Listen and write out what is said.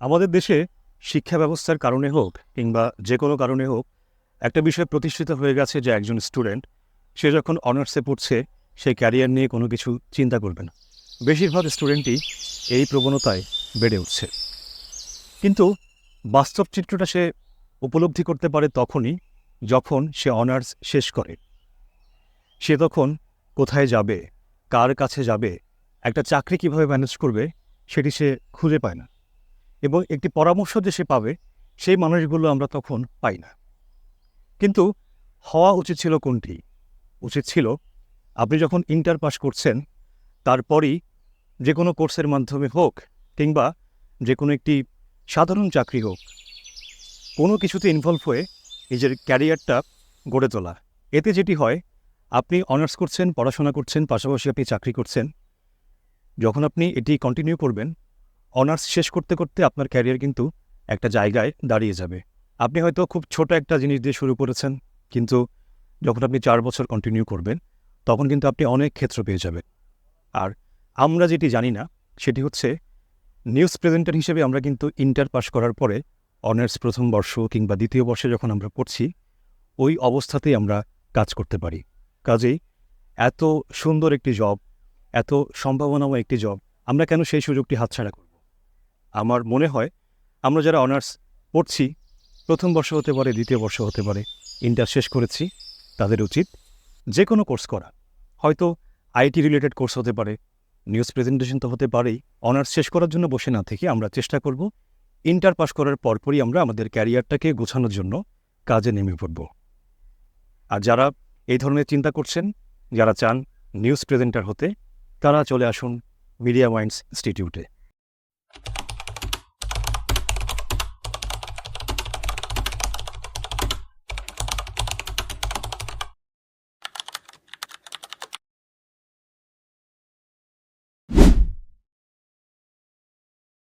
আমাদের দেশে শিক্ষা ব্যবস্থার কারণে হোক কিংবা যে কোনো কারণে হোক একটা বিষয় প্রতিষ্ঠিত হয়ে গেছে যে একজন স্টুডেন্ট সে যখন অনার্সে পড়ছে সে ক্যারিয়ার নিয়ে কোনো কিছু চিন্তা করবে না। বেশিরভাগ স্টুডেন্টই এই প্রবণতায় বেড়ে উঠছে, কিন্তু বাস্তব চিত্রটা সে উপলব্ধি করতে পারে তখনই যখন সে অনার্স শেষ করে। সে তখন কোথায় যাবে, কার কাছে যাবে, একটা চাকরি কিভাবে ম্যানেজ করবে সেটি সে খুঁজে পায় না, এবং একটি পরামর্শ যে সে পাবে সেই মানুষগুলো আমরা তখন পাই না। কিন্তু হওয়া উচিত ছিল কোনটি? উচিত ছিল আপনি যখন ইন্টার পাস করছেন তারপরই যে কোনো কোর্সের মাধ্যমে হোক কিংবা যে কোনো একটি সাধারণ চাকরি হোক, কোনো কিছুতে ইনভলভ হয়ে নিজের ক্যারিয়ারটা গড়ে তোলা। এতে যেটি হয়, আপনি অনার্স করছেন, পড়াশোনা করছেন, পাশাপাশি আপনি চাকরি করছেন। যখন আপনি এটি কন্টিনিউ করবেন, অনার্স শেষ করতে করতে আপনার ক্যারিয়ার কিন্তু একটা জায়গায় দাঁড়িয়ে যাবে। আপনি হয়তো খুব ছোট একটা জিনিস দিয়ে শুরু করেছেন, কিন্তু যখন আপনি 4 বছর কন্টিনিউ করবেন তখন কিন্তু আপনি অনেক ক্ষেত্র পেয়ে যাবেন। আর আমরা যেটি জানি না সেটি হচ্ছে, নিউজ প্রেজেন্টার হিসেবে আমরা কিন্তু ইন্টার পাস করার পরে অনার্স প্রথম বর্ষ কিংবা দ্বিতীয় বর্ষে যখন আমরা পড়ছি ওই অবস্থাতেই আমরা কাজ করতে পারি। কাজেই এত সুন্দর একটি জব, এত সম্ভাবনাময় একটি জব, আমরা কেন সেই সুযোগটি হাতছাড়া করব? আমার মনে হয় আমরা যারা অনার্স পড়ছি, প্রথম বর্ষ হতে পারে, দ্বিতীয় বর্ষ হতে পারে, ইন্টার শেষ করেছি, তাদের উচিত যে কোনো কোর্স করা। হয়তো আইটি রিলেটেড কোর্স হতে পারে, নিউজ প্রেজেন্টেশন তো হতে পারেই। অনার্স শেষ করার জন্য বসে না থেকে আমরা চেষ্টা করব ইন্টার পাস করার পরপরই আমরা আমাদের ক্যারিয়ারটাকে গোছানোর জন্য কাজে নেমে পড়ব। আর যারা এই ধরনের চিন্তা করছেন, যারা চান নিউজ প্রেজেন্টার হতে, তারা চলে আসুন মিডিয়া মাইন্ডস ইনস্টিটিউটে।